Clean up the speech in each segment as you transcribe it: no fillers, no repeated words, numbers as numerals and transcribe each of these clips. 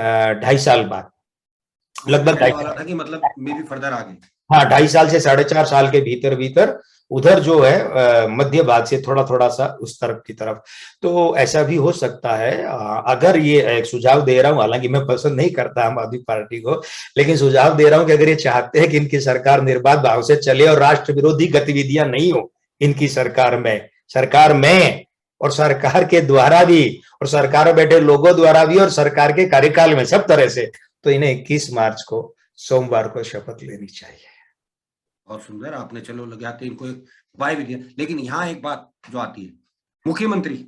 2.5 साल बाद, लगभग कहने वाला था कि मतलब मे भी फर्दर आगे। हाँ, 2.5 साल से 4.5 साल के भीतर भीतर उधर जो है मध्य भाग से थोड़ा थोड़ा सा उस तरफ की तरफ, तो ऐसा भी हो सकता है। अगर ये एक सुझाव दे रहा हूं, हालांकि मैं पसंद नहीं करता आम आदमी पार्टी को, लेकिन सुझाव दे रहा हूं कि अगर ये चाहते हैं कि इनकी सरकार निर्बाध भाव से चले और राष्ट्र विरोधी गतिविधियां नहीं हो इनकी सरकार में और सरकार के द्वारा भी, और सरकार में बैठे लोगों द्वारा भी, और सरकार के कार्यकाल में, सब तरह से, तो इन्हें 21 मार्च को सोमवार को शपथ लेनी चाहिए। बहुत सुंदर, आपने चलो लगा के इनको एक उपाय भी दिया। लेकिन यहाँ एक बात जो आती है, मुख्यमंत्री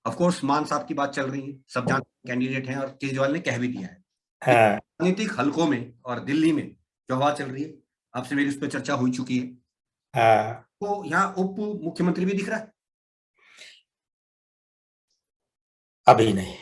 ऑफ कोर्स मान साहब की बात चल रही है, सब जानते कैंडिडेट हैं, और केजरीवाल ने कह भी दिया है। हाँ, राजनीतिक हलकों में और दिल्ली में जो हवा चल रही है, आपसे मेरी उस पर चर्चा हो चुकी है, हाँ, तो यहाँ उप मुख्यमंत्री भी दिख रहा है। अभी नहीं।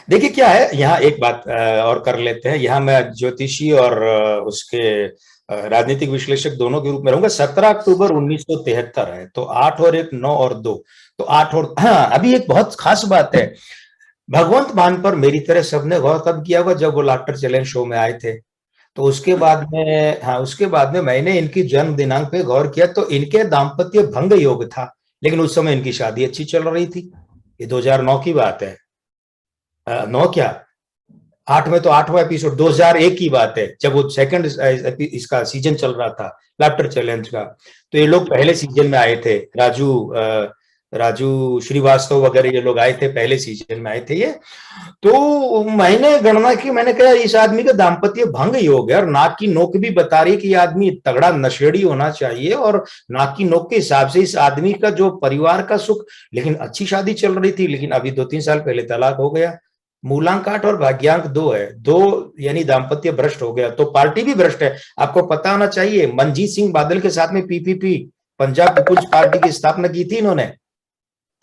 देखिए क्या है, यहाँ एक बात और कर लेते हैं। यहाँ मैं ज्योतिषी और उसके राजनीतिक विश्लेषक दोनों के रूप में रहूंगा। 17 अक्टूबर 1973 है, तो 8 और 1 9 और 2, तो 8 और हाँ, अभी एक बहुत खास बात है। भगवंत मान पर मेरी तरह सबने गौर तब किया होगा जब वो लाफ्टर चैलेंज शो में आए थे, तो उसके बाद में, हाँ, उसके बाद में मैंने इनकी जन्म दिनांक पे गौर किया, तो इनके दाम्पत्य भंग योग था, लेकिन उस समय इनकी शादी अच्छी चल रही थी। ये 2009 की बात है, 9 क्या, 8 में, तो 8वां एपिसोड 2001 की बात है, जब वो सेकंड इसका सीजन चल रहा था लाफ्टर चैलेंज का। तो ये लोग पहले सीजन में आए थे, राजू श्रीवास्तव वगैरह ये लोग आए थे, पहले सीजन में आए थे ये। तो मैंने गणना की, मैंने कहा इस आदमी का दाम्पत्य भंग ही हो गया, और नाक की नोक भी बता रही कि ये आदमी तगड़ा नशेड़ी होना चाहिए, और नाक की नोक के हिसाब से इस आदमी का जो परिवार का सुख, लेकिन अच्छी शादी चल रही थी, लेकिन अभी 2-3 साल पहले तलाक हो गया। मूलांक 8 और भाग्यांक 2 है, 2 यानी दाम्पत्य भ्रष्ट हो गया, तो पार्टी भी भ्रष्ट है। आपको पता होना चाहिए, मनजीत सिंह बादल के साथ में पीपीपी, पंजाब पीपुल्स पार्टी की स्थापना की थी इन्होंने।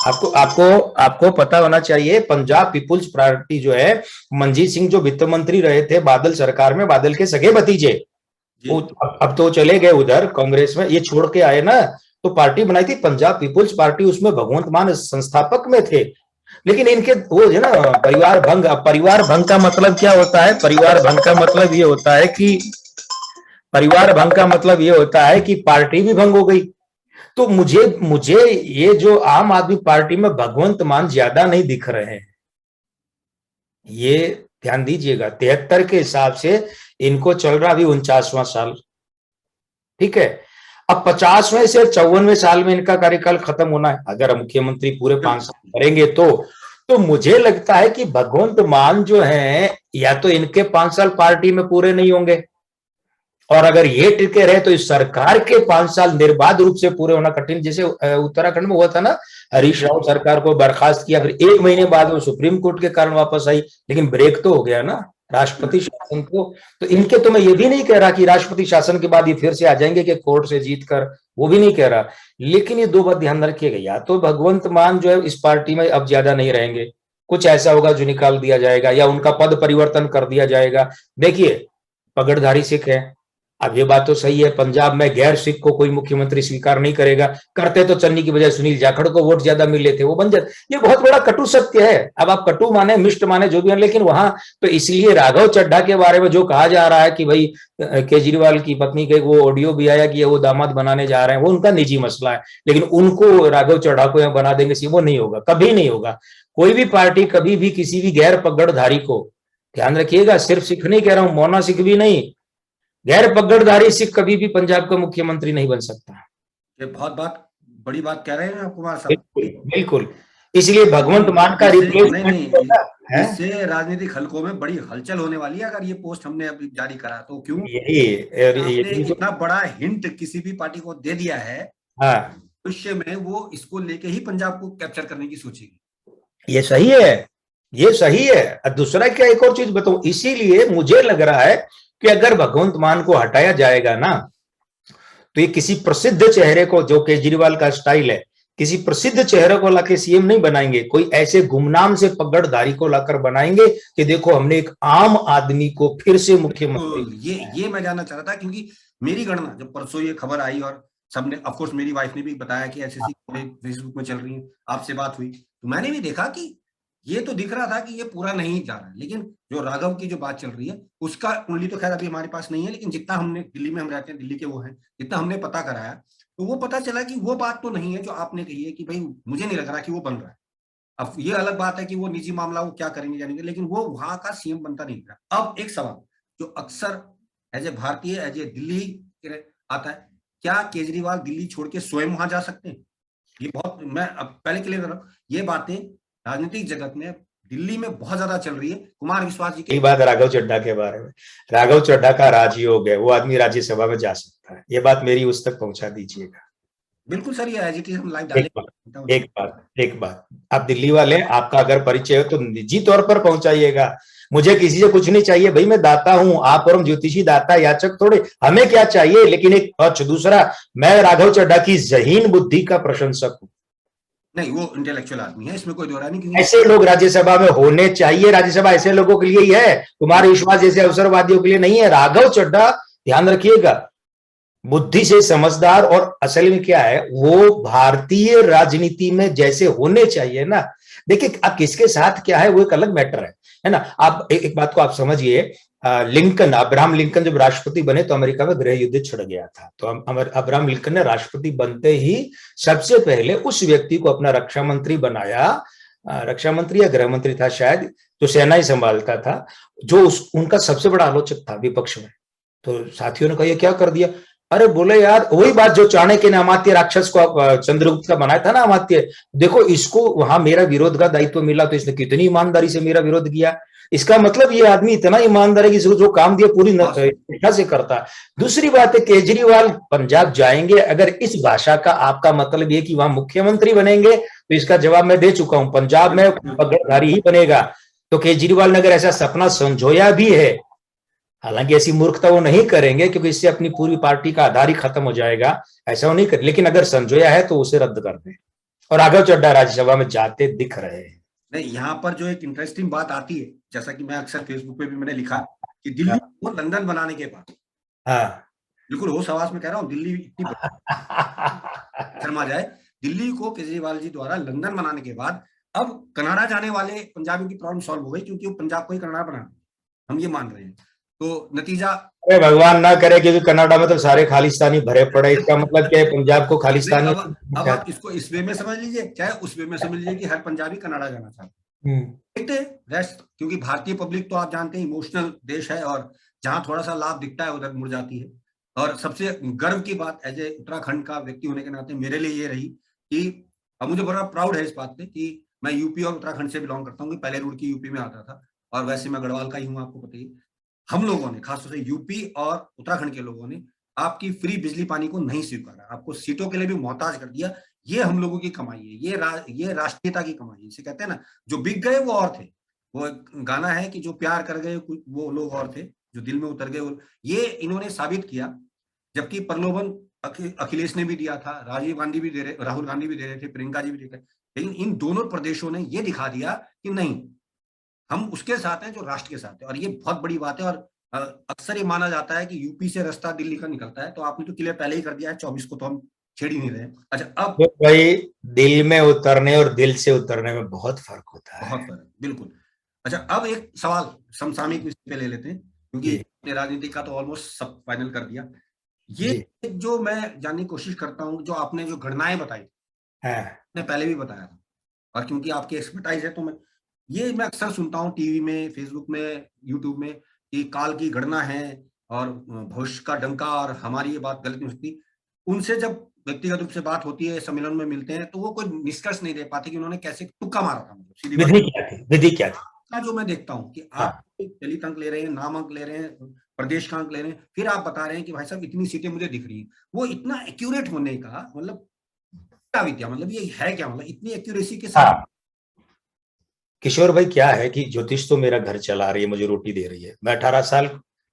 आपको आपको आपको पता होना चाहिए, पंजाब पीपुल्स पार्टी जो है, मनजीत सिंह जो वित्त मंत्री रहे थे बादल सरकार में, बादल के सगे भतीजे, अब तो चले गए उधर कांग्रेस में, ये छोड़ के आए ना, तो पार्टी बनाई थी पंजाब पीपुल्स पार्टी, उसमें भगवंत मान संस्थापक में थे। लेकिन इनके वो है ना, परिवार भंग का मतलब क्या होता है? परिवार भंग का मतलब ये होता है कि पार्टी भी भंग हो गई। तो मुझे मुझे ये जो आम आदमी पार्टी में भगवंत मान ज्यादा नहीं दिख रहे हैं, ये ध्यान दीजिएगा। 73 के हिसाब से इनको चल रहा अभी 49वां साल, ठीक है। अब 50वें से 54वें साल में इनका कार्यकाल खत्म होना है, अगर मुख्यमंत्री पूरे 5 साल करेंगे तो मुझे लगता है कि भगवंत मान जो है, या तो इनके 5 साल पार्टी में पूरे नहीं होंगे, और अगर ये टिके रहे तो इस सरकार के 5 साल निर्बाध रूप से पूरे होना कठिन। जैसे उत्तराखंड में हुआ था ना, हरीश राव सरकार को बर्खास्त किया, फिर 1 महीने बाद वो सुप्रीम कोर्ट के कारण वापस आई, लेकिन ब्रेक तो हो गया ना राष्ट्रपति शासन को। तो इनके, तो मैं ये भी नहीं कह रहा कि राष्ट्रपति शासन के बाद ये फिर से आ जाएंगे कि कोर्ट से जीत कर, वो भी नहीं कह रहा, लेकिन ये 2 बात ध्यान रखिएगा, या तो भगवंत मान जो है इस पार्टी में अब ज्यादा नहीं रहेंगे, कुछ ऐसा होगा जो निकाल दिया जाएगा, या उनका पद परिवर्तन कर दिया जाएगा। देखिए, पगड़धारी सिख है, अब ये बात तो सही है, पंजाब में गैर सिख को कोई मुख्यमंत्री स्वीकार नहीं करेगा, करते तो चन्नी की बजाय सुनील जाखड़ को वोट ज्यादा मिले थे, वो बन जाते। ये बहुत बड़ा कटु सत्य है। अब आप कटु माने, मिष्ट माने, जो भी है, लेकिन वहां तो इसलिए राघव चड्ढा के बारे में जो कहा जा रहा है कि भाई केजरीवाल की पत्नी के वो ऑडियो भी आया कि वो दामाद बनाने जा रहे हैं, वो उनका निजी मसला है, लेकिन उनको राघव चड्ढा को यहाँ बना देंगे, वो नहीं होगा, कभी नहीं होगा। कोई भी पार्टी कभी भी किसी भी गैर पगड़धारी को, ध्यान रखिएगा, सिर्फ सिख नहीं कह रहा हूं, मोना सिख भी नहीं, गैर पगड़धारी सिख कभी भी पंजाब का मुख्यमंत्री नहीं बन सकता। ये बहुत बड़ी बात कह रहे हैं कुमार साहब। बिल्कुल बिल्कुल, इसलिए भगवंत मान का रिप्लेसमेंट है। इससे राजनीतिक हलकों में बड़ी हलचल होने वाली है अगर ये पोस्ट हमने अभी जारी करा तो। क्यों? आपने इतना बड़ा हिंट किसी भी पार्टी को दे दिया है, हाँ, भविष्य में वो इसको लेके ही पंजाब को कैप्चर करने की सोचेगी। ये सही है, ये सही है। दूसरा क्या, एक और चीज बताऊं, इसीलिए मुझे लग रहा है कि अगर भगवंत मान को हटाया जाएगा ना, तो ये किसी प्रसिद्ध चेहरे को, जो केजरीवाल का स्टाइल है, किसी प्रसिद्ध चेहरे को लाके सीएम नहीं बनाएंगे, कोई ऐसे गुमनाम से पगड़धारी को लाकर बनाएंगे कि देखो हमने एक आम आदमी को फिर से मुख्यमंत्री। ये मैं जानना चाह रहा था, क्योंकि मेरी गणना जब परसों ये खबर आई और सबने, ऑफ कोर्स मेरी वाइफ ने भी बताया कि ऐसी खबरें फेसबुक में चल रही हैं, आपसे बात हुई, तो मैंने भी देखा कि ये तो दिख रहा था कि ये पूरा नहीं जा रहा है, लेकिन जो राघव की जो बात चल रही है उसका कुंडली तो खैर अभी हमारे पास नहीं है, लेकिन जितना हमने दिल्ली में हम रहते हैं, दिल्ली के वो हैं, जितना हमने पता कराया तो वो पता चला कि वो बात तो नहीं है जो आपने कही है कि भाई मुझे नहीं लग रहा कि वो बन रहा है। अब ये अलग बात है कि वो निजी मामला वो क्या करेंगे जानेंगे, लेकिन वो वहां का सीएम बनता नहीं रहा। अब एक सवाल जो अक्सर एज ए भारतीय, एज ए दिल्ली आता है, क्या केजरीवाल दिल्ली छोड़ के स्वयं वहां जा सकते हैं? ये बहुत, मैं अब पहले क्लियर कर रहा हूँ, ये बातें राजनीतिक जगत में दिल्ली में बहुत ज्यादा चल रही है। कुमार विश्वास जी की बात राघव चड्ढा के बारे में, राघव चड्ढा का राजयोग है, वो आदमी राज्यसभा में जा सकता है, ये बात मेरी उस तक पहुंचा दीजिएगा। बिल्कुल सर, ये एज इट इज हम लाइव एक बात एक बात, आप दिल्ली वाले, आपका अगर परिचय हो तो निजी तौर पर पहुंचाइएगा। मुझे किसी से कुछ नहीं चाहिए भाई, मैं दाता हूं, आप और हम ज्योतिषी दाता याचक थोड़े, हमें क्या चाहिए। लेकिन एक पक्ष, दूसरा, मैं राघव चड्ढा की ज़हीन बुद्धि का प्रशंसक हूं। नहीं, वो इंटेलेक्चुअल आदमी है, इसमें कोई दो राय नहीं। ऐसे लोग राज्यसभा में होने चाहिए, राज्यसभा ऐसे लोगों के लिए ही है, कुमार विश्वास जैसे अवसरवादियों के लिए नहीं है। राघव चड्ढा, ध्यान रखिएगा, बुद्धि से समझदार, और असल में क्या है, वो भारतीय राजनीति में जैसे होने चाहिए ना। देखिए अब किसके साथ क्या है वो एक अलग मैटर है ना। आप एक बात को आप समझिए, लिंकन, अब्राहम लिंकन जब राष्ट्रपति बने तो अमेरिका में गृह युद्ध छिड़ गया था, तो अब्राहम लिंकन ने राष्ट्रपति बनते ही सबसे पहले उस व्यक्ति को अपना रक्षा मंत्री बनाया, रक्षा मंत्री या गृह मंत्री था शायद, जो सेना ही संभालता था, जो उनका सबसे बड़ा आलोचक था विपक्ष में। तो साथियों ने कहा ये क्या कर दिया? अरे बोले यार, वही बात जो चाणक्य ने अमात्य राक्षस को चंद्रगुप्त का बनाया था ना अमात्य, देखो इसको वहां मेरा विरोध का दायित्व मिला तो इसने कितनी ईमानदारी से मेरा विरोध किया। इसका मतलब ये आदमी इतना ईमानदार है कि जो काम दिया पूरी निष्ठा से करता है। दूसरी बात है, केजरीवाल पंजाब जाएंगे, अगर इस भाषा का आपका मतलब ये कि वहां मुख्यमंत्री बनेंगे, तो इसका जवाब मैं दे चुका हूं, पंजाब में पगड़धारी ही बनेगा। तो केजरीवाल ने अगर ऐसा सपना संजोया भी है, हालांकि ऐसी मूर्खता वो नहीं करेंगे क्योंकि इससे अपनी पूरी पार्टी का आधार ही खत्म हो जाएगा, ऐसा वो नहीं कर, लेकिन अगर संजोया है तो उसे रद्द कर दें। और राघव चड्ढा राज्यसभा में जाते दिख रहे हैं। नहीं, यहाँ पर जो एक इंटरेस्टिंग बात आती है, जैसा कि मैं अक्सर फेसबुक पे भी मैंने लिखा कि दिल्ली को लंदन बनाने के बाद, हाँ बिल्कुल होश आवाज में कह रहा हूँ, दिल्ली इतनी शर्मा जाए, दिल्ली को केजरीवाल जी द्वारा लंदन बनाने के बाद अब कनाडा जाने वाले पंजाबियों की प्रॉब्लम सॉल्व हो गई, क्योंकि वो पंजाब को ही कनाडा बना, हम ये मान रहे हैं। तो नतीजा, अरे भगवान ना करे, क्योंकि कनाडा में तो सारे खालिस्तानी भरे पड़े, इसका मतलब क्या है, पंजाब को खालिस्तानी। अब आप इसको इस वे में समझ लीजिए, चाहे उस वे में समझ लीजिए कि हर पंजाबी कनाडा जाना चाहता है, देखते रेस्ट, क्योंकि भारतीय पब्लिक तो आप जानते हैं इमोशनल देश है, और जहां थोड़ा सा लाभ दिखता है उधर मुड़ जाती है। और सबसे गर्व की बात एज ए उत्तराखंड का व्यक्ति होने के नाते मेरे लिए ये रही कि अब मुझे बड़ा प्राउड है इस बात पे कि मैं यूपी और उत्तराखंड से बिलोंग करता हूँ, कि पहले रुड़की यूपी में आता था, और वैसे मैं गढ़वाल का ही हूँ, आपको पता ही। हम लोगों ने, खासतौर से यूपी और उत्तराखंड के लोगों ने आपकी फ्री बिजली पानी को नहीं स्वीकारा, आपको सीटों के लिए भी मोहताज कर दिया। ये हम लोगों की कमाई है, ये राष्ट्रीयता की कमाई है। इसे कहते हैं ना, जो बिक गए वो और थे। वो गाना है कि जो प्यार कर गए वो लोग और थे, जो दिल में उतर गए ये इन्होंने साबित किया। जबकि प्रलोभन अखिलेश ने भी दिया था, राजीव गांधी भी दे रहे, राहुल गांधी भी दे रहे थे, प्रियंका जी भी दे रहे थे, लेकिन इन दोनों प्रदेशों ने ये दिखा दिया कि नहीं, हम उसके साथ हैं जो राष्ट्र के साथ है। और ये बहुत बड़ी बात है। और अक्सर ये माना जाता है कि यूपी से रास्ता दिल्ली का निकलता है, तो आपने तो क्लियर पहले ही कर दिया है, 24 को तो हम छेड़ ही नहीं रहे। अच्छा, अब तो भाई दिल में उतरने और दिल से उतरने में बहुत फर्क होता है, बहुत फर्क, बिल्कुल। अच्छा, अब एक सवाल समसामयिक विषय पे ले लेते हैं, क्योंकि राजनीति का तो ऑलमोस्ट सब फाइनल कर दिया। ये जो मैं जानने की कोशिश करता हूँ, जो आपने जो गणनाएं बताई, मैंने पहले भी बताया था, और क्योंकि आपकी एक्सपर्टाइज है तो मैं अक्सर सुनता हूँ टीवी में, फेसबुक में, यूट्यूब में, कि काल की गणना है और भविष्य का डंका, और हमारी ये बात गलत नहीं होती। उनसे जब व्यक्तिगत रूप से बात होती है, सम्मेलन में मिलते हैं, तो वो कोई निष्कर्ष नहीं दे पाते कि उन्होंने कैसे तुक्का मारा था। मतलब सीधी बात, विधि क्या थी जो मैं देखता हूँ कि आप दलित अंक ले रहे हैं, नाम अंक ले रहे हैं, प्रदेश का अंक ले रहे हैं, फिर आप बता रहे हैं कि भाई साहब इतनी सीटें मुझे दिख रही हैं। वो इतना एक्यूरेट होने का मतलब क्या विद्या, मतलब ये है क्या, मतलब इतनी एक्यूरेसी के साथ। किशोर भाई क्या है कि ज्योतिष तो मेरा घर चला रही है, मुझे रोटी दे रही है। मैं 18 साल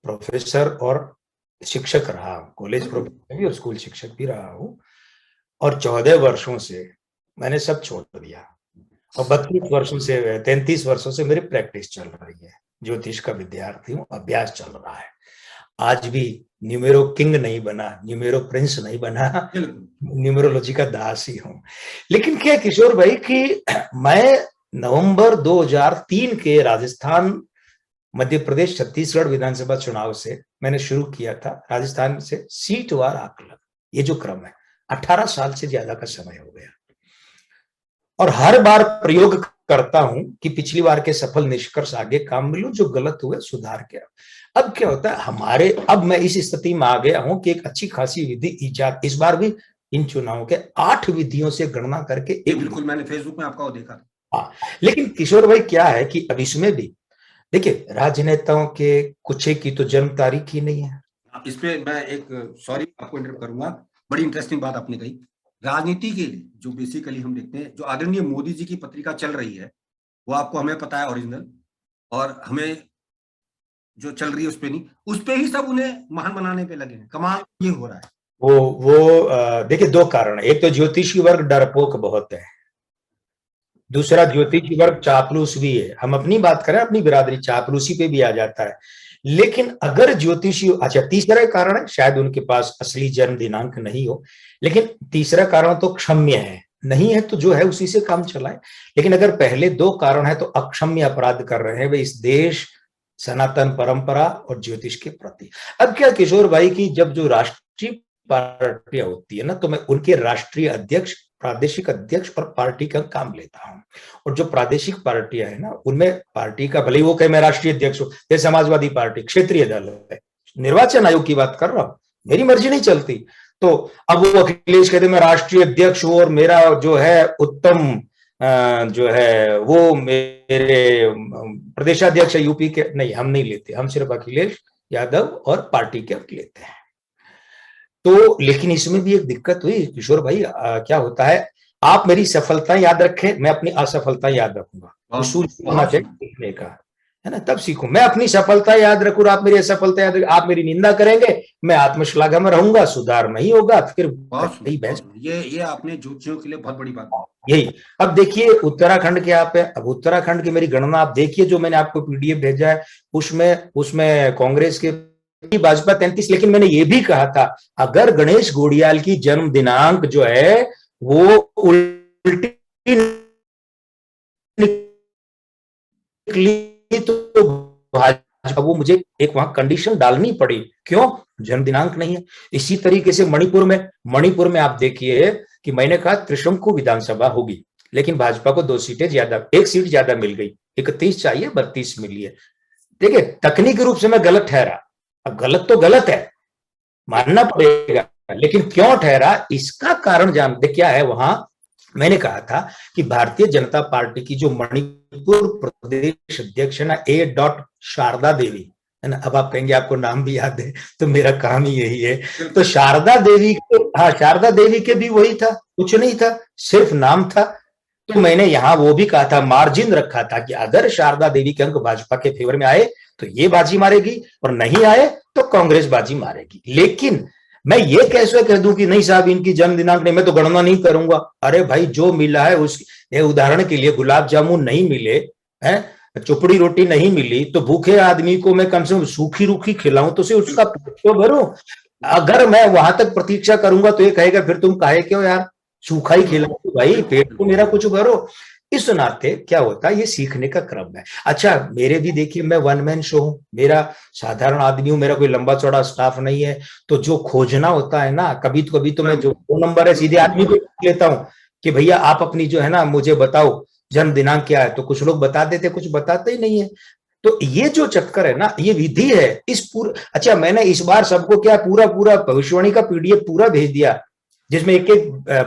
प्रोफेसर और शिक्षक रहा हूँ, कॉलेज प्रोफेसर भी और स्कूल शिक्षक भी रहा हूँ, और 14 वर्षों से मैंने सब छोड़ दिया, और 32 वर्षों से 33 वर्षों से मेरी प्रैक्टिस चल रही है, ज्योतिष का विद्यार्थी हूँ, अभ्यास चल रहा है। आज भी न्यूमेरो किंग नहीं बना, न्यूमेरो प्रिंस नहीं बना, न्यूमेरोलॉजी का दास ही हूँ। लेकिन क्या किशोर भाई कि मैं नवंबर 2003 के राजस्थान, मध्य प्रदेश, छत्तीसगढ़ विधानसभा चुनाव से मैंने शुरू किया था, राजस्थान से सीटवार आकलन, ये जो क्रम है 18 साल से ज्यादा का समय हो गया, और हर बार प्रयोग करता हूं कि पिछली बार के सफल निष्कर्ष आगे काम में लूं, जो गलत हुए सुधार के। अब क्या होता है अब मैं इस स्थिति में आ गया हूं कि एक अच्छी खासी विधि इजाद, इस बार भी इन चुनावों के 8 विधियों से गणना करके बिल्कुल मैंने फेसबुक में आपका वो देखा था। हाँ, लेकिन किशोर भाई क्या है कि अब इसमें भी देखिए, राजनेताओं के कुछ की तो जन्म तारीख ही नहीं है। इस पे मैं एक सॉरी आपको इंटरप्ट करूंगा, बड़ी इंटरेस्टिंग बात आपने कही। राजनीति के लिए जो बेसिकली हम देखते हैं, जो आदरणीय मोदी जी की पत्रिका चल रही है, वो आपको हमें पता है ओरिजिनल, और हमें जो चल रही है उस पे नहीं, उस पे ही सब उन्हें महान बनाने पे लगे हैं। कमाल ये हो रहा है। वो देखिए, दो कारण है। एक तो ज्योतिषी वर्ग डरपोक बहुत है, दूसरा ज्योतिषी वर्ग चापलूस भी है। हम अपनी बात करें, अपनी बिरादरी चापलूसी पे भी आ जाता है। लेकिन अगर ज्योतिषी, अच्छा तीसरा कारण है, शायद उनके पास असली जन्म दिनांक नहीं हो, लेकिन तीसरा कारण तो क्षम्य है, नहीं है तो जो है उसी से काम चलाए। लेकिन अगर पहले दो कारण है तो अक्षम्य अपराध कर रहे हैं वे इस देश, सनातन परंपरा और ज्योतिष के प्रति। अब क्या किशोर भाई की जब जो राष्ट्रीय पार्टियां होती है ना, तो मैं उनके राष्ट्रीय अध्यक्ष, प्रादेशिक अध्यक्ष और पार्टी का काम लेता हूं। और जो प्रादेशिक पार्टियां है ना, उनमें पार्टी का, भले वो कहे मैं राष्ट्रीय अध्यक्ष हूं, जैसे समाजवादी पार्टी क्षेत्रीय दल है, निर्वाचन आयोग की बात कर रहा हूं, मेरी मर्जी नहीं चलती। तो अब वो अखिलेश कहते मैं राष्ट्रीय अध्यक्ष हूं और मेरा जो है उत्तम जो है वो मेरे प्रदेशाध्यक्ष है यूपी के, नहीं हम नहीं लेते, हम सिर्फ अखिलेश यादव और पार्टी के लेते हैं। तो लेकिन इसमें भी एक दिक्कत हुई किशोर भाई, क्या होता है, आप मेरी सफलता याद रखें, मैं अपनी असफलता याद रखूंगा। उसूल होना चाहिए सीखने का, है ना, तब सीखूं। मैं अपनी सफलता याद रखूं, आप मेरी असफलता याद रखें, आप मेरी निंदा करेंगे, मैं आत्मश्लाघा में रहूंगा, सुधार नहीं होगा, फिर बहस। ये आपने ज्योतिषियों के लिए बहुत बड़ी बात। यही, अब देखिए उत्तराखंड के आप है, अब उत्तराखंड की मेरी गणना आप देखिए, जो मैंने आपको पीडीएफ भेजा है, उसमें कांग्रेस के भाजपा 33, लेकिन मैंने ये भी कहा था अगर गणेश घोड़ियाल की जन्म दिनांक जो है वो उल्टी निकली तो भाजपा, वो मुझे एक वहां कंडीशन डालनी पड़ी, क्यों, जन्म दिनांक नहीं है। इसी तरीके से मणिपुर में आप देखिए कि मैंने कहा त्रिशंकु विधानसभा होगी, लेकिन भाजपा को 2 सीटें ज्यादा, 1 सीट ज्यादा मिल गई, 31 चाहिए 32 मिली है। देखिए तकनीकी रूप से मैं गलत ठहरा, अब गलत तो गलत है, मानना पड़ेगा, लेकिन क्यों ठहरा इसका कारण जानते क्या है। वहां मैंने कहा था कि भारतीय जनता पार्टी की जो मणिपुर प्रदेश अध्यक्ष है ना, ए. शारदा देवी है ना, अब आप कहेंगे आपको नाम भी याद है, तो मेरा काम ही यही है। तो शारदा देवी के भी वही था, कुछ नहीं था, सिर्फ नाम था। तो मैंने यहां वो भी कहा था, मार्जिन रखा था कि अगर शारदा देवी के अंक भाजपा के फेवर में आए तो ये बाजी मारेगी, और नहीं आए तो कांग्रेस बाजी मारेगी। लेकिन मैं ये कैसे कह दूं कि नहीं साहब इनकी जन्म दिनांक नहीं, मैं तो गणना नहीं करूंगा। अरे भाई जो मिला है उस, उदाहरण के लिए गुलाब जामुन नहीं मिले हैं, चुपड़ी रोटी नहीं मिली, तो भूखे आदमी को मैं कम से कम सूखी रूखी खिलाऊं तो उसका पेट तो भरूं। अगर मैं वहां तक प्रतीक्षा करूंगा तो ये कहेगा फिर तुम काहे क्यों यार सूखा ही खिलाओ, भाई पेट को मेरा कुछ भरो। इस नाते क्या होता है, ये सीखने का क्रम है। अच्छा मेरे भी देखिए, मैं वन मैन शो हूं, मेरा साधारण आदमी हूं, मेरा कोई लंबा चौड़ा स्टाफ नहीं है, तो जो खोजना होता है ना, कभी तो मैं जो फोन नंबर है सीधे आदमी को लेता हूं कि भैया आप अपनी जो है ना मुझे बताओ जन्म दिनांक क्या है, तो कुछ लोग बता देते, कुछ बताते ही नहीं है। तो ये जो चक्कर है ना, ये विधि है इस पूरा। अच्छा मैंने इस बार सबको क्या पूरा भविष्यवाणी का पीडीएफ पूरा भेज दिया, जिसमें एक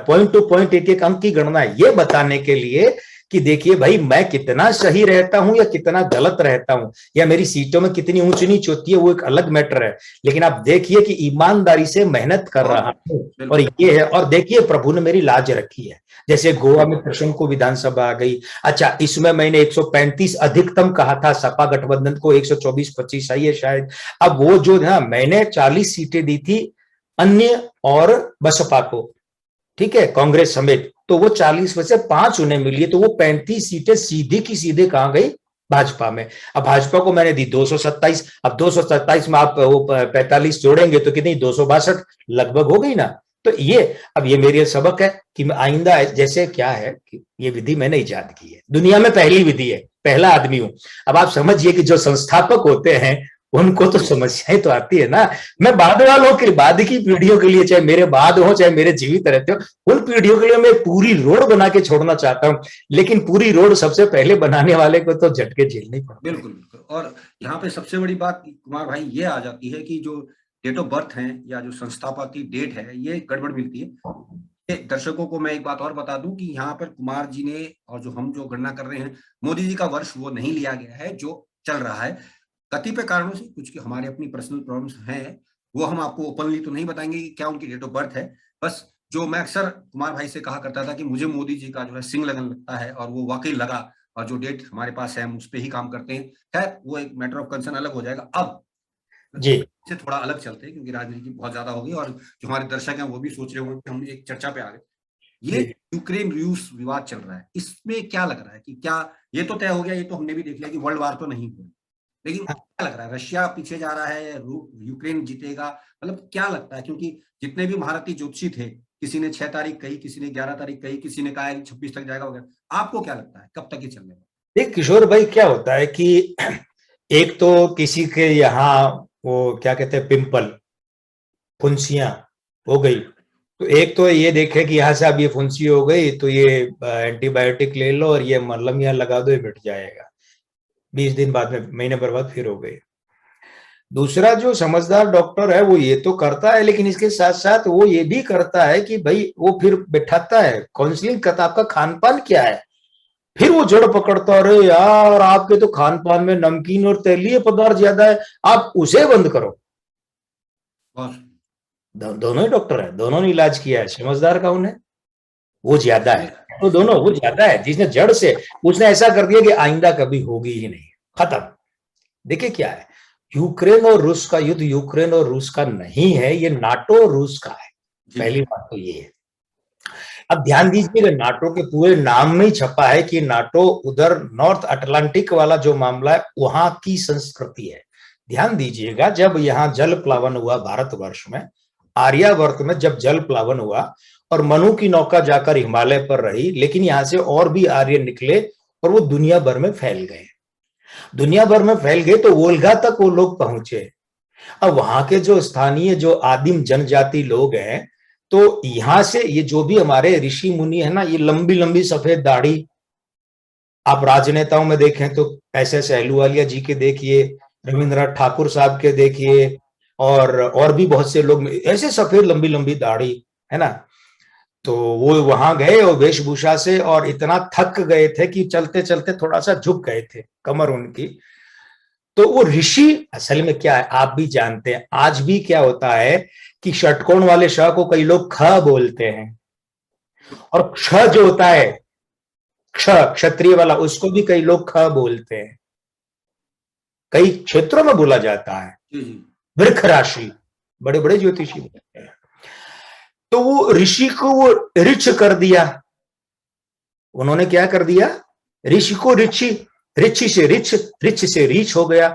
पॉइंट टू पॉइंट एक अंक की गणना है, ये बताने के लिए कि देखिए भाई मैं कितना सही रहता हूं या कितना गलत रहता हूं, या मेरी सीटों में कितनी ऊंच नीच होती है, वो एक अलग मैटर है। लेकिन आप देखिए कि ईमानदारी से मेहनत कर रहा हूं, और ये है। और देखिए प्रभु ने मेरी लाज रखी है, जैसे गोवा में त्रिशंकु विधानसभा आ गई। अच्छा इसमें मैंने 135 अधिकतम कहा था, सपा गठबंधन को 124-25 आई है शायद। अब वो जो है मैंने 40 सीटें दी थी अन्य और बसपा को, ठीक है, कांग्रेस समेत, तो वो 40 में से 5 उन्हें मिली है, तो वो 35 सीटें सीधी की सीधे कहां गई, भाजपा में। अब भाजपा को मैंने दी 227, अब 227 में आप वो 45 जोड़ेंगे तो कितनी, 262 लगभग हो गई ना। तो ये अब ये मेरे सबक है कि आइंदा जैसे क्या है कि ये विधि मैंने इजाद की है, दुनिया में पहली विधि है, पहला आदमी हूं। अब आप समझिए कि जो संस्थापक होते हैं उनको तो समस्याएं तो आती है ना। मैं बाद वालों के बाद की पीढ़ियों के लिए, चाहे मेरे बाद हो चाहे मेरे जीवित रहते हो, उन पीढ़ियों के लिए मैं पूरी रोड बना के छोड़ना चाहता हूं, लेकिन पूरी रोड सबसे पहले बनाने वाले को तो झटके झेलने पड़ते हैं। बिल्कुल बिल्कुल। और यहाँ पे सबसे बड़ी बात कुमार भाई ये आ जाती है कि जो डेट ऑफ बर्थ है या जो संस्थापक की डेट है ये गड़बड़ मिलती है। दर्शकों को मैं एक बात और बता दूं कि यहाँ पर कुमार जी ने और जो हम जो गणना कर रहे हैं, मोदी जी का वर्ष वो नहीं लिया गया है जो चल रहा है कतिपय कारणों से। कुछ हमारे अपनी पर्सनल प्रॉब्लम्स हैं, वो हम आपको ओपनली तो नहीं बताएंगे कि क्या उनकी डेट ऑफ बर्थ है। बस जो मैं अक्सर कुमार भाई से कहा करता था कि मुझे मोदी जी का जो है सिंह लगन लगता है, और वो वाकई लगा, और जो डेट हमारे पास है हम उस पर ही काम करते हैं। खैर वो एक मैटर ऑफ कंसर्न अलग हो जाएगा। अब जी से थोड़ा अलग चलते हैं क्योंकि राजनीति बहुत ज्यादा हो गई, और जो हमारे दर्शक हैं वो भी सोच रहे होंगे कि हम एक चर्चा पे आ गए। ये यूक्रेन रूस विवाद चल रहा है, इसमें क्या लग रहा है कि क्या ये तो तय हो गया, ये तो हमने भी देख लिया कि वर्ल्ड वार तो नहीं हुआ, लेकिन क्या लग रहा है, रशिया पीछे जा रहा है, यूक्रेन जीतेगा, मतलब क्या लगता है? क्योंकि जितने भी भारतीय ज्योतिषी थे, किसी ने 6 तारीख कही, किसी ने 11 तारीख कही, किसी ने कहा है 26 तक जाएगा वगैरह। आपको क्या लगता है कब तक ये चलने वाला? देख किशोर भाई, क्या होता है कि एक तो किसी के यहाँ वो क्या कहते हैं पिंपल, फुंसियां हो गई, तो एक तो ये देखे कि यहाँ से अब ये फुंसी हो गई तो ये एंटीबायोटिक ले लो और ये मलहम यहाँ लगा दो, ये मिट जाएगा। 20 दिन बाद में, महीने भर बाद फिर हो गई। दूसरा जो समझदार डॉक्टर है वो ये तो करता है, लेकिन इसके साथ साथ वो ये भी करता है कि भाई वो फिर बैठाता है, काउंसलिंग करता, आपका खान पान क्या है। फिर वो जड़ पकड़ता, अरे यार आपके तो खान पान में नमकीन और तेलीय पदार्थ ज्यादा है, आप उसे बंद करो। दोनों ही डॉक्टर है, दोनों ने इलाज किया है, समझदार कौन है? वो ज्यादा है। तो दोनों, वो ज्यादा है जिसने जड़ से उसने ऐसा कर दिया कि आइंदा कभी होगी ही नहीं, खत्म। देखिए क्या है, यूक्रेन और रूस का युद्ध यूक्रेन और रूस का नहीं है, ये नाटो और रूस का है। पहली बात तो ये है। अब ध्यान दीजिएगा, नाटो के पूरे नाम में ही छपा है कि नाटो उधर नॉर्थ अटलांटिक वाला जो मामला है वहां की संस्कृति है। ध्यान दीजिएगा, जब यहाँ जल प्लावन हुआ भारतवर्ष में, आर्यावर्त में जब जल प्लावन हुआ और मनु की नौका जाकर हिमालय पर रही, लेकिन यहां से और भी आर्य निकले और वो दुनिया भर में फैल गए। दुनिया भर में फैल गए तो वोल्गा तक वो लोग पहुंचे। अब वहां के जो स्थानीय जो आदिम जनजाति लोग हैं, तो यहां से ये जो भी हमारे ऋषि मुनि है ना, ये लंबी लंबी सफेद दाढ़ी, आप राजनेताओं में देखें तो एस अहलूवालिया जी के देखिए, रविंद्रनाथ ठाकुर साहब के देखिए, और भी बहुत से लोग ऐसे सफेद लंबी लंबी दाढ़ी है ना। तो वो वहां गए और वेशभूषा से और इतना थक गए थे कि चलते चलते थोड़ा सा झुक गए थे कमर उनकी। तो वो ऋषि असल में क्या है आप भी जानते हैं, आज भी क्या होता है कि षटकोण वाले श को कई लोग ख बोलते हैं, और क्ष जो होता है क्ष क्षत्रिय वाला, उसको भी कई लोग ख बोलते हैं, कई क्षेत्रों में बोला जाता है। वृक्ष राशि बड़े बड़े ज्योतिषी बोलते हैं। तो वो ऋषि को वो ऋच कर दिया, उन्होंने क्या कर दिया, ऋषि को ऋषि, ऋषि से रिच, रिच से रीच हो गया।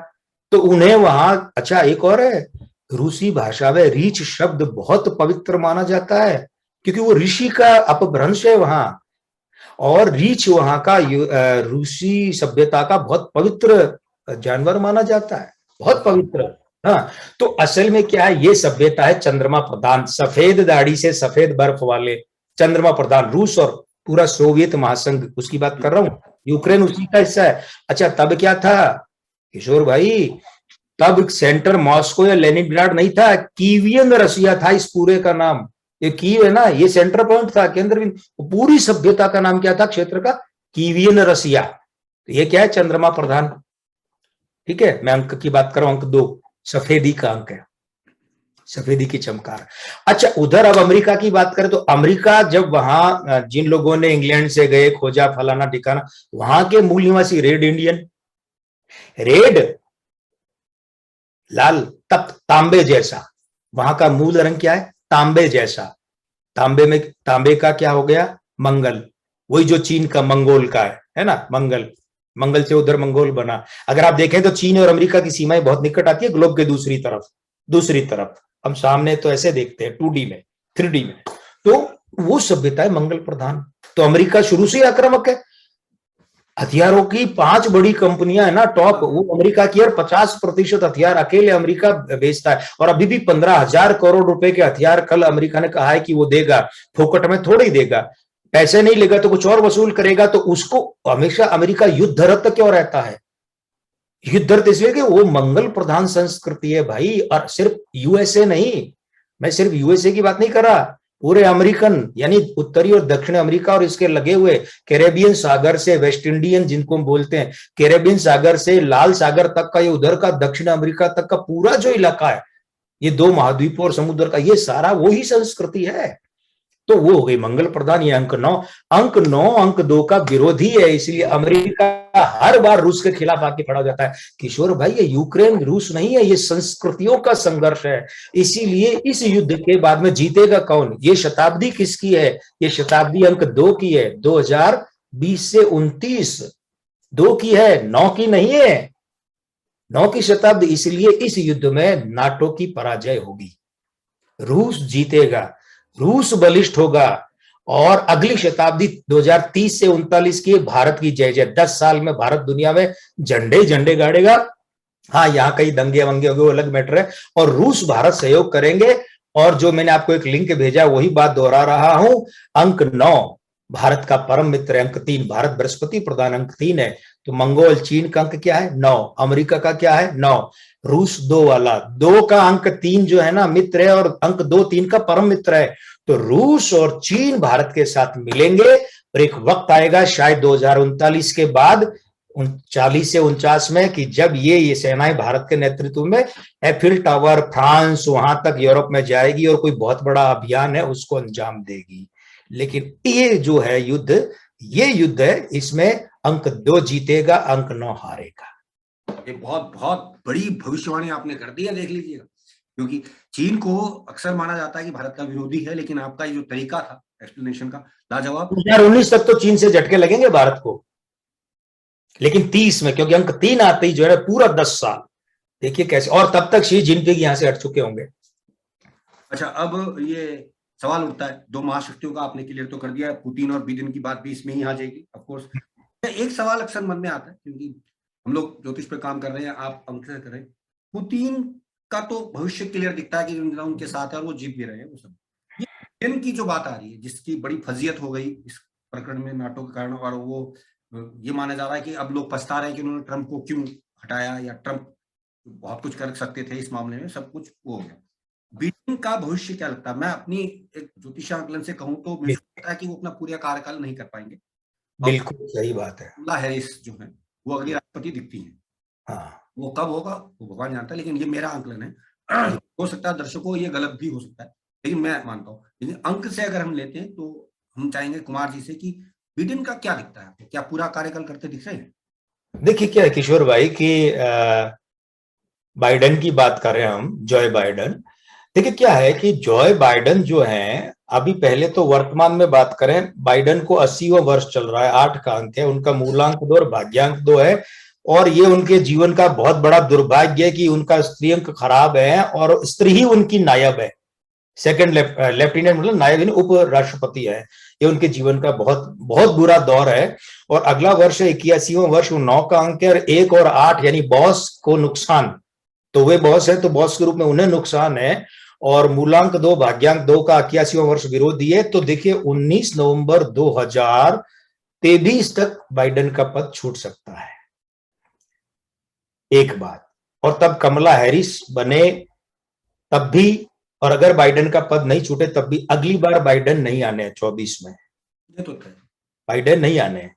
तो उन्हें वहां, अच्छा एक और है, रूसी भाषा में रीच शब्द बहुत पवित्र माना जाता है, क्योंकि वो ऋषि का अपभ्रंश है वहां, और रीच वहां का रूसी सभ्यता का बहुत पवित्र जानवर माना जाता है, बहुत पवित्र। हाँ, तो असल में क्या है, ये सभ्यता है चंद्रमा प्रधान, सफेद दाढ़ी से सफेद बर्फ वाले चंद्रमा प्रधान, रूस और पूरा सोवियत महासंघ, उसकी बात कर रहा हूं, यूक्रेन उसी का हिस्सा है। अच्छा तब क्या था किशोर भाई, तब सेंटर मॉस्को या लेनिनग्राड नहीं था, कीवियन रसिया था इस पूरे का नाम। ये कीव है ना, ये सेंटर पॉइंट था, केंद्र बिंदु। पूरी सभ्यता का नाम क्या था क्षेत्र का, कीवियन रसिया। तो ये क्या है, चंद्रमा प्रधान। ठीक है, मैं अंक की बात कर रहा हूं, अंक 2 सफेदी का अंक है, सफेदी की चमकार। अच्छा उधर अब अमेरिका की बात करें तो अमेरिका जब वहां जिन लोगों ने इंग्लैंड से गए, खोजा फलाना ठिकाना, वहां के मूल निवासी रेड इंडियन, रेड लाल तप्त तांबे जैसा, वहां का मूल रंग क्या है, तांबे जैसा। तांबे में, तांबे का क्या हो गया, मंगल, वही जो चीन का मंगोल का है ना, मंगल, मंगल से उधर मंगोल बना। अगर आप देखें तो चीन और अमेरिका की सीमाएं बहुत निकट आती है, ग्लोब के दूसरी तरफ। हम सामने तो ऐसे देखते हैं 2D में, 3D में। तो वो सभ्यता है मंगल प्रधान। तो अमेरिका शुरू से ही आक्रामक है। हथियारों की 5 बड़ी कंपनियां है ना टॉप, वो अमेरिका की, और 50% हथियार अकेले अमेरिका बेचता है। और अभी भी 15,000 करोड़ रुपए के हथियार कल अमेरिका ने कहा है कि वो देगा, फोकट में थोड़ी देगा। पैसे नहीं लेगा तो कुछ और वसूल करेगा। तो उसको हमेशा अमेरिका युद्धरत क्यों रहता है? युद्धरत इसलिए कि वो मंगल प्रधान संस्कृति है भाई। और सिर्फ यूएसए नहीं, मैं सिर्फ यूएसए की बात नहीं कर रहा, पूरे अमेरिकन यानी उत्तरी और दक्षिण अमेरिका और इसके लगे हुए कैरेबियन सागर से वेस्ट इंडियन जिनको हम बोलते हैं, कैरेबियन सागर से लाल सागर तक का, ये उधर का दक्षिण अमेरिका तक का पूरा जो इलाका है, ये 2 महाद्वीपों और समुद्र का, ये सारा वो ही संस्कृति है। तो वो हो गई मंगल प्रधान। ये अंक 9, अंक 9 अंक 2 का विरोधी है। इसलिए अमेरिका हर बार रूस के खिलाफ आके खड़ा हो जाता है। किशोर भाई, ये यूक्रेन रूस नहीं है, ये संस्कृतियों का संघर्ष है। इसीलिए इस युद्ध के बाद में जीतेगा कौन? ये शताब्दी किसकी है? ये शताब्दी अंक 2 की है, 2020 से 29, 2 की है, 9 की नहीं है, 9 की शताब्दी। इसलिए इस युद्ध में नाटो की पराजय होगी, रूस जीतेगा, रूस बलिष्ठ होगा। और अगली शताब्दी 2030 से 39 की भारत की जय जय। 10 साल में भारत दुनिया में झंडे झंडे गाड़ेगा। हाँ, यहाँ कई दंगे वंगे हो गए, वो अलग मैटर है। और रूस भारत सहयोग करेंगे। और जो मैंने आपको एक लिंक भेजा वही बात दोहरा रहा हूं, अंक 9 भारत का परम मित्र है, अंक 3 भारत बृहस्पति प्रधान, अंक 3 है। तो मंगोल चीन का अंक क्या है? 9। अमेरिका का क्या है? 9। रूस 2 वाला, 2 का अंक 3 जो है ना मित्र है, और अंक 2 3 का परम मित्र है। तो रूस और चीन भारत के साथ मिलेंगे। और एक वक्त आएगा शायद 2039 के बाद, 40 से 49 में, कि जब ये सेनाएं भारत के नेतृत्व में एफिल टावर, फ्रांस, वहां तक यूरोप में जाएगी और कोई बहुत बड़ा अभियान है उसको अंजाम देगी। लेकिन ये जो है युद्ध, ये युद्ध है, इसमें अंक 2 जीतेगा, अंक 9 हारेगा। ये बहुत बहुत बड़ी भविष्यवाणी आपने कर दी है, देख लीजिएगा। क्योंकि चीन को अक्सर माना जाता है कि भारत का विरोधी है, लेकिन आपका ये जो तरीका था एक्सप्लेनेशन का, लाजवाब। 2019 तक तो चीन से झटके लगेंगे भारत को, लेकिन 30 में, क्योंकि अंक 3 आते ही जो है पूरा 10 साल देखिए कैसे। और तब तक शी जिनपिंग यहां से हट चुके होंगे। अच्छा, अब ये सवाल उठता है, 2 महाशक्तियों का आपने क्लियर तो कर दिया, पुतिन और बिडेन की बात भी इसमें ही आ जाएगी ऑफ कोर्स। एक सवाल अक्सर मन में आता है, क्योंकि हम लोग ज्योतिष पे काम कर रहे हैं, आप अंक से कर रहे हैं, पुतिन का तो भविष्य क्लियर दिखता है कि उनके साथ है और वो जीत भी रहे हैं वो सब। बिडेन की जो बात आ रही है, जिसकी बड़ी फजीयत हो गई इस प्रकरण में नाटो के कारण, और वो ये माना जा रहा है कि अब लोग पछता रहे हैं कि उन्होंने ट्रंप को क्यों हटाया, या ट्रंप बहुत कुछ कर सकते थे इस मामले में, सब कुछ वो हो गया। बिडेन का भविष्य क्या लगता है? मैं अपनी एक ज्योतिषा आकलन से कहूं तो मुझे लगता है कि वो अपना पूरा कार्यकाल नहीं कर पाएंगे। बिल्कुल सही बात है। कमला हैरिस जो है वो अगली राष्ट्रपति दिखती है। हाँ, वो कब होगा वो भगवान जानता है, लेकिन ये मेरा आकलन है। हो सकता है दर्शकों ये गलत भी हो सकता है, लेकिन मैं मानता हूँ। लेकिन अंक से अगर हम लेते हैं तो हम चाहेंगे कुमार जी से कि बिडेन का क्या दिखता है, क्या पूरा कार्यकाल करते दिख रहे हैं? देखिए क्या है किशोर भाई कि बाइडेन की बात कर रहे हैं हम, जॉय बाइडेन। देखिए क्या है कि जॉय बाइडेन जो है, अभी पहले तो वर्तमान में बात करें, बाइडेन को 80वां वर्ष चल रहा है, 8 का अंक है, उनका मूलांक 2 और भाग्यांक 2 है। और ये उनके जीवन का बहुत बड़ा दुर्भाग्य है कि उनका स्त्री अंक खराब है और स्त्री ही उनकी नायब है। सेकंड लेफ्टिनेंट मतलब नायब उप राष्ट्रपति है। ये उनके जीवन का बहुत बहुत बुरा दौर है। और अगला वर्ष 81वां वर्ष, 9 का अंक है, और 1 और 8 यानी बॉस को नुकसान। तो वे बॉस है तो बॉस के रूप में उन्हें नुकसान है। और मूलांक 2 भाग्यांक 2 का 81वां वर्ष विरोधी है। तो देखिए 19 नवंबर 2023 तक बाइडेन का पद छूट सकता है, एक बात। और तब कमला हैरिस बने तब भी, और अगर बाइडेन का पद नहीं छूटे तब भी अगली बार बाइडेन नहीं आने हैं 24 में, ये तो है, बाइडेन नहीं आने हैं।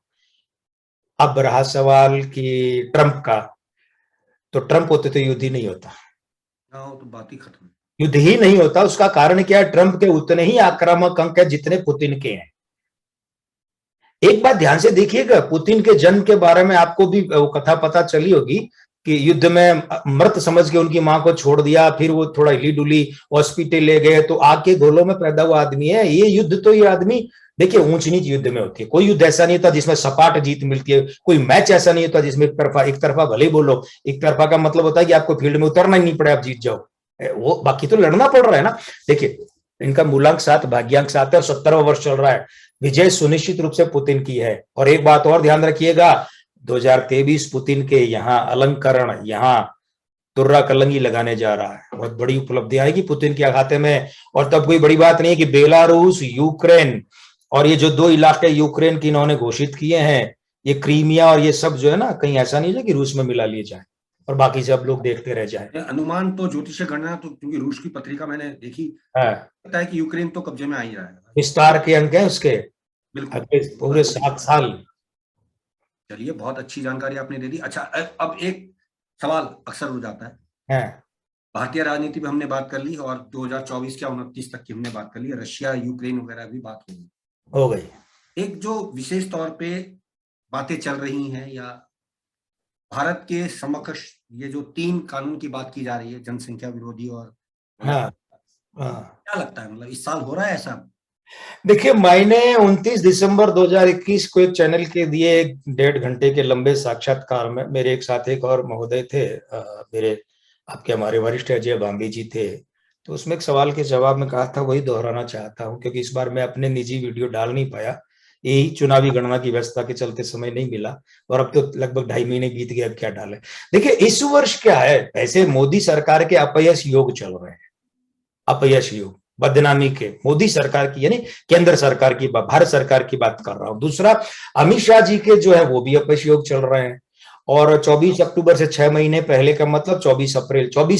अब रहा सवाल कि ट्रंप का, तो ट्रंप होते तो युद्ध ही नहीं होता, तो बात ही खत्म। युद्ध ही नहीं होता। उसका कारण क्या है? ट्रंप के उतने ही आक्रामक अंक है जितने पुतिन के हैं। एक बात ध्यान से देखिएगा, पुतिन के जन्म के बारे में आपको भी वो कथा पता चली होगी कि युद्ध में मृत समझ के उनकी मां को छोड़ दिया, फिर वो थोड़ा हिली डुली हॉस्पिटल ले गए, तो आग के गोलों में पैदा हुआ आदमी है ये। युद्ध तो ये आदमी, देखिए ऊंच नीच युद्ध में होती है, कोई युद्ध ऐसा नहीं होता जिसमें सपाट जीत मिलती है, कोई मैच ऐसा नहीं होता जिसमें एक तरफा भले बोलो, एक तरफा का मतलब होता है कि आपको फील्ड में उतरना ही नहीं पड़े, आप जीत जाओ, वो बाकी तो लड़ना पड़ रहा है ना। देखिए इनका मूलांक 7 भाग्यांक 7 है और 70वां वर्ष चल रहा है। विजय सुनिश्चित रूप से पुतिन की है। और एक बात और ध्यान रखिएगा, 2023 पुतिन के यहाँ अलंकरण, यहाँ तुर्रा कलंगी लगाने जा रहा है। बहुत बड़ी उपलब्धि आएगी पुतिन के खाते में। और तब कोई बड़ी बात नहीं है कि बेलारूस, यूक्रेन और ये जो 2 इलाके यूक्रेन की इन्होंने घोषित किए हैं, ये क्रीमिया और ये सब जो है ना, कहीं ऐसा नहीं है कि रूस में मिला लिए जाए और बाकी सब लोग देखते रह जाए। अनुमान तो ज्योतिष गणना तो, क्योंकि रूस की पत्रिका मैंने देखी, लगता है कि यूक्रेन तो कब्जे में आ ही रहा है। विस्तार के अंक है उसके, बिल्कुल पूरे 7 साल। चलिए, बहुत अच्छी जानकारी आपने दे दी। अच्छा, अब एक सवाल अक्सर हो जाता है। भारतीय राजनीति में हमने बात कर ली और 2024 या 29 तक की हमने बात कर ली, रशिया यूक्रेन वगैरह भी बात हो गई। एक जो विशेष तौर पे बातें चल रही हैं या भारत के समकक्ष ये जो 3 कानून की बात की जा रही है, जनसंख्या विरोधी और क्या लगता है, मतलब इस साल हो रहा है ऐसा? देखिए, मैंने 29 दिसंबर 2021 को एक चैनल के दिए 1.5 घंटे के लंबे साक्षात्कार में मेरे एक साथ एक और महोदय थे, मेरे आपके हमारे वरिष्ठ अजय बांबी जी थे, तो उसमें एक सवाल के जवाब में कहा था, वही दोहराना चाहता हूं क्योंकि इस बार मैं अपने निजी वीडियो डाल नहीं पाया, यही चुनावी गणना की व्यस्तता के चलते समय नहीं मिला और अब तो लगभग 2.5 महीने बीत गए, अब क्या डाले। देखिए, इस वर्ष क्या है, ऐसे मोदी सरकार के अपयश योग चल रहे हैं, अपयश योग, बदनामी के, मोदी सरकार की यानी केंद्र सरकार की, भारत सरकार की बात कर रहा हूं। दूसरा, अमित शाह जी के जो है वो भी अपयश योग चल रहे हैं और 24 अक्टूबर से 6 महीने पहले का मतलब 24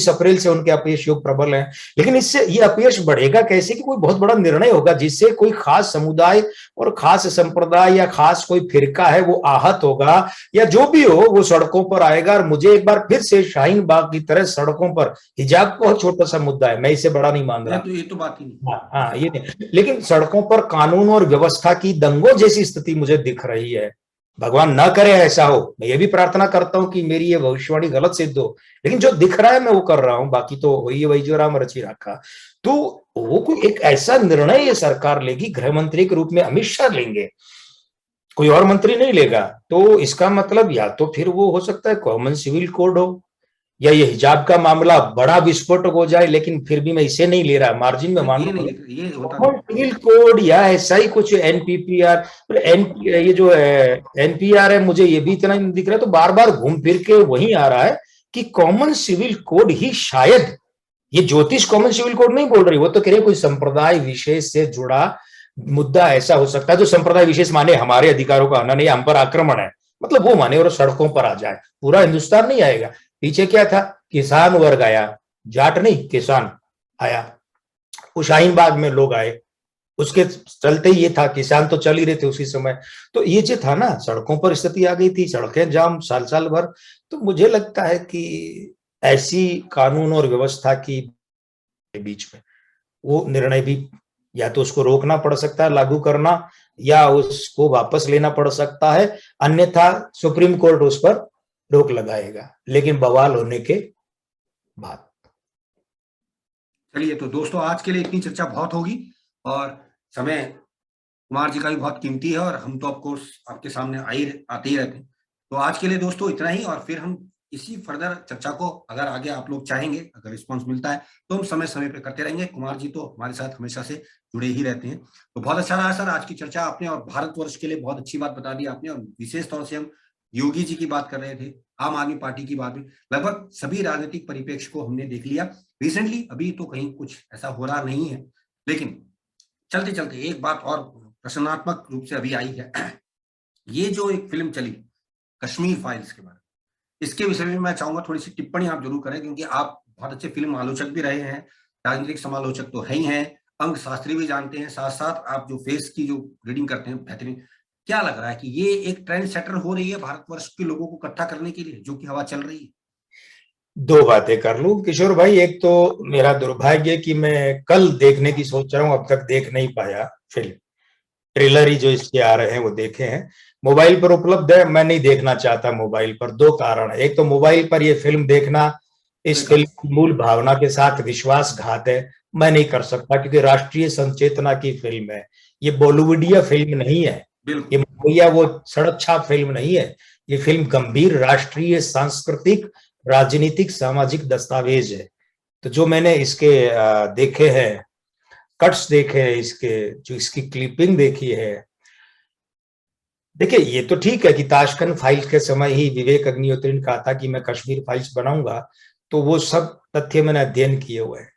अप्रैल से उनके अपयश योग प्रबल हैं। लेकिन इससे ये अपयश बढ़ेगा कैसे कि कोई बहुत बड़ा निर्णय होगा जिससे कोई खास समुदाय और खास संप्रदाय या खास कोई फिरका है वो आहत होगा या जो भी हो वो सड़कों पर आएगा। और मुझे एक बार फिर से शाहीन बाग की तरह सड़कों पर, हिजाब बहुत छोटा सा मुद्दा है, मैं इसे बड़ा नहीं मान रहा, तो ये तो बात ही नहीं। हाँ ये नहीं, लेकिन सड़कों पर कानून और व्यवस्था की दंगों जैसी स्थिति मुझे दिख रही है। भगवान ना करे ऐसा हो, मैं ये भी प्रार्थना करता हूं कि मेरी ये भविष्यवाणी गलत सिद्ध हो, लेकिन जो दिख रहा है मैं वो कर रहा हूं, बाकी तो वही जो राम रची रखा। तो वो कोई एक ऐसा निर्णय ये सरकार लेगी, गृह मंत्री के रूप में अमित शाह लेंगे, कोई और मंत्री नहीं लेगा, तो इसका मतलब या तो फिर वो हो सकता है कॉमन सिविल कोड हो या ये हिजाब का मामला बड़ा विस्फोटक हो जाए, लेकिन फिर भी मैं इसे नहीं ले रहा, मार्जिन में मान सिविल कोड या ऐसा ही कुछ एनपीपीआर, ये जो है एनपीआर है, मुझे ये भी इतना दिख रहा है, तो बार बार घूम फिर के वही आ रहा है कि कॉमन सिविल कोड ही शायद, ये ज्योतिष कॉमन सिविल कोड नहीं बोल रही, वो तो कह रहे कोई संप्रदाय विशेष से जुड़ा मुद्दा ऐसा हो सकता है जो संप्रदाय विशेष माने हमारे अधिकारों का आना नहीं, हम पर आक्रमण है, मतलब वो माने और सड़कों पर आ जाए, पूरा हिंदुस्तान नहीं आएगा। पीछे क्या था, किसान वर्ग आया, जाट नहीं किसान आया, शाहीन बाग में लोग आए, उसके चलते ये था, किसान तो चल ही रहे थे उसी समय, तो ये जो था ना, सड़कों पर स्थिति आ गई थी, सड़कें जाम साल भर। तो मुझे लगता है कि ऐसी कानून और व्यवस्था की बीच में वो निर्णय भी या तो उसको रोकना पड़ सकता है लागू करना, या उसको वापस लेना पड़ सकता है, अन्यथा सुप्रीम कोर्ट उस पर रोक लगाएगा, लेकिन बवाल होने के बाद। चलिए, तो दोस्तों आज के लिए इतनी चर्चा बहुत होगी और समय कुमार जी का भी बहुत कीमती है और हम तो ऑफकोर्स आपके सामने आते ही रहते हैं। तो आज के लिए दोस्तों इतना ही, और फिर हम इसी फर्दर चर्चा को अगर आगे आप लोग चाहेंगे, अगर रिस्पांस मिलता है तो हम समय समय पे करते रहेंगे। कुमार जी तो हमारे साथ हमेशा से जुड़े ही रहते हैं। तो बहुत अच्छा रहा सर आज की चर्चा आपने, और भारतवर्ष के लिए बहुत अच्छी बात बता दी आपने, और विशेष तौर से हम योगी जी की बात कर रहे थे, आम आदमी पार्टी की बात भी, लगभग सभी राजनीतिक परिप्रेक्ष्य को हमने देख लिया। रिसेंटली अभी तो कहीं कुछ ऐसा हो रहा नहीं है, लेकिन चलते चलते एक बात और प्रश्नात्मक रूप से अभी आई है। ये जो एक फिल्म चली कश्मीर फाइल्स के बारे में, इसके विषय में मैं चाहूंगा थोड़ी सी टिप्पणी आप जरूर करें, क्योंकि आप बहुत अच्छे फिल्म आलोचक भी रहे हैं, राजनीतिक समालोचक तो है ही हैं, अंक शास्त्री भी जानते हैं, साथ साथ आप जो फेस की जो रीडिंग करते हैं बेहतरीन। क्या लग रहा है कि ये एक ट्रेंड सेटर हो रही है भारतवर्ष के लोगों को इकट्ठा करने के लिए, जो कि हवा चल रही है? दो बातें कर लूं किशोर भाई, एक तो मेरा दुर्भाग्य कि मैं कल देखने की सोच रहा हूं, अब तक देख नहीं पाया फिल्म, ट्रेलर ही जो इसके आ रहे हैं वो देखे हैं, मोबाइल पर उपलब्ध है, मैं नहीं देखना चाहता मोबाइल पर। 2 कारण है, एक तो मोबाइल पर ये फिल्म देखना इस फिल्म की मूल भावना के साथ विश्वासघात है, मैं नहीं कर सकता, क्योंकि राष्ट्रीय संचेतना की फिल्म है, ये बॉलीवुडिया फिल्म नहीं है, ये भैया वो सड़क छाप फिल्म नहीं है, ये फिल्म गंभीर राष्ट्रीय सांस्कृतिक राजनीतिक सामाजिक दस्तावेज है। तो जो मैंने इसके देखे हैं कट्स देखे हैं इसके, जो इसकी क्लिपिंग देखी है, देखिए ये तो ठीक है कि ताशकंद फाइल्स के समय ही विवेक अग्निहोत्री ने कहा था कि मैं कश्मीर फाइल्स बनाऊंगा, तो वो सब तथ्य मैंने अध्ययन किए हुए हैं।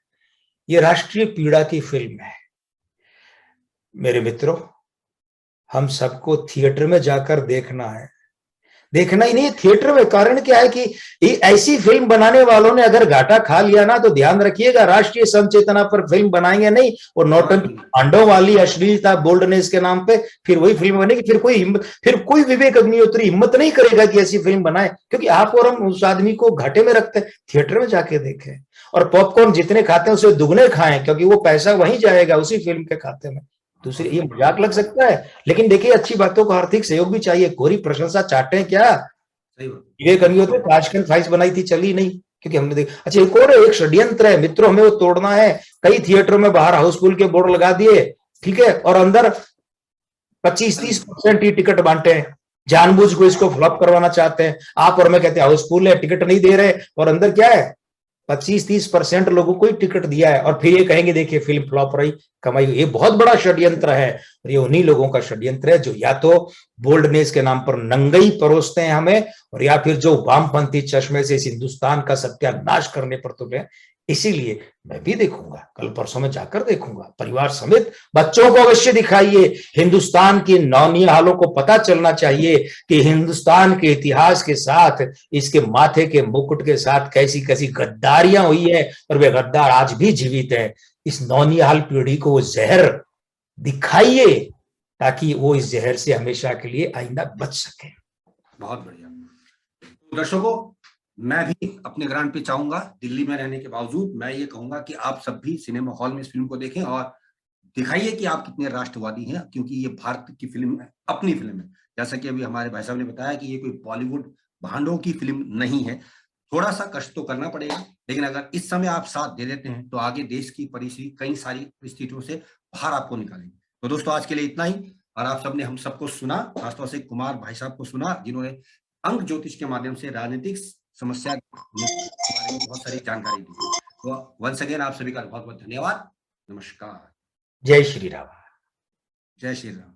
ये राष्ट्रीय पीड़ा की फिल्म है मेरे मित्रों, हम सबको थिएटर में जाकर देखना है, देखना ही नहीं थिएटर में। कारण क्या है कि ऐसी फिल्म बनाने वालों ने अगर घाटा खा लिया ना, तो ध्यान रखिएगा राष्ट्रीय समचेतना पर फिल्म बनाएंगे नहीं, और नौटंकी पांडव वाली अश्लीलता बोल्डनेस के नाम पे फिर वही फिल्म बनेगी। फिर कोई विवेक अग्निहोत्री हिम्मत नहीं करेगा कि ऐसी फिल्म बनाए, क्योंकि आप और हम उस आदमी को घाटे में रखते हैं। थिएटर में जाके देखें, और पॉपकॉर्न जितने खाते हैं उसे दुगने खाएं, क्योंकि वो पैसा वहीं जाएगा उसी फिल्म के खाते में। दूसरी, ये मजाक लग सकता है, लेकिन देखिए अच्छी बातों को आर्थिक सहयोग भी चाहिए। कोरी प्रशंसा चाहते हैं क्या? विवेक अग्निहोत्री ताशकंद फाइल्स बनाई थी, चली नहीं, क्योंकि हमने देखा। अच्छा एक और एक षड्यंत्र है मित्रों, हमें वो तोड़ना है। कई थिएटरों में बाहर हाउसफुल के बोर्ड लगा दिए, ठीक है, और अंदर 25-30% ही टिकट बांटे हैं, जानबूझ को इसको फ्लॉप करवाना चाहते हैं। आप और मैं कहते हैं हाउसफुल है, टिकट नहीं दे रहे, और अंदर क्या है 25-30% लोगों को ही टिकट दिया है, और फिर ये कहेंगे देखिए फिल्म फ्लॉप रही, कमाई। ये बहुत बड़ा षड्यंत्र है, और ये उन्हीं लोगों का षड्यंत्र है जो या तो बोल्डनेस के नाम पर नंगई परोसते हैं हमें, और या फिर जो वामपंथी चश्मे से इस हिंदुस्तान का सत्यानाश करने पर तुले। इसीलिए मैं भी देखूंगा, कल परसों में जाकर देखूंगा, परिवार समेत। बच्चों को अवश्य दिखाइए, हिंदुस्तान की नौनिहालों को पता चलना चाहिए कि हिंदुस्तान के इतिहास के साथ, इसके माथे के मुकुट के साथ कैसी कैसी गद्दारियां हुई है, और वे गद्दार आज भी जीवित है। इस नौनिहाल पीढ़ी को वो जहर दिखाइए, ताकि वो इस जहर से हमेशा के लिए आइंदा बच सके। बहुत बढ़िया। तो दर्शकों, मैं भी अपने ग्रांड पे चाहूंगा, दिल्ली में रहने के बावजूद मैं ये कहूंगा कि आप सब भी सिनेमा हॉल में इस फिल्म को देखें और दिखाइए कि आप कितने राष्ट्रवादी हैं, क्योंकि ये भारत की फिल्म है, अपनी फिल्म है। जैसा कि अभी हमारे भाई साहब ने बताया कि ये कोई बॉलीवुड भांडों की फिल्म नहीं है। थोड़ा सा कष्ट तो करना पड़ेगा, लेकिन अगर इस समय आप साथ दे देते हैं तो आगे देश की परिस्थिति कई सारी परिस्थितियों से बाहर आपको निकालेंगे। तो दोस्तों आज के लिए इतना ही, और आप सबने हम सबको सुना, खासतौर से कुमार भाई साहब को सुना, जिन्होंने अंक ज्योतिष के माध्यम से राजनीतिक समस्या के बारे में बहुत सारी जानकारी दी। तो वंस अगेन आप सभी का बहुत बहुत धन्यवाद। नमस्कार। जय श्री राम। जय श्री राम।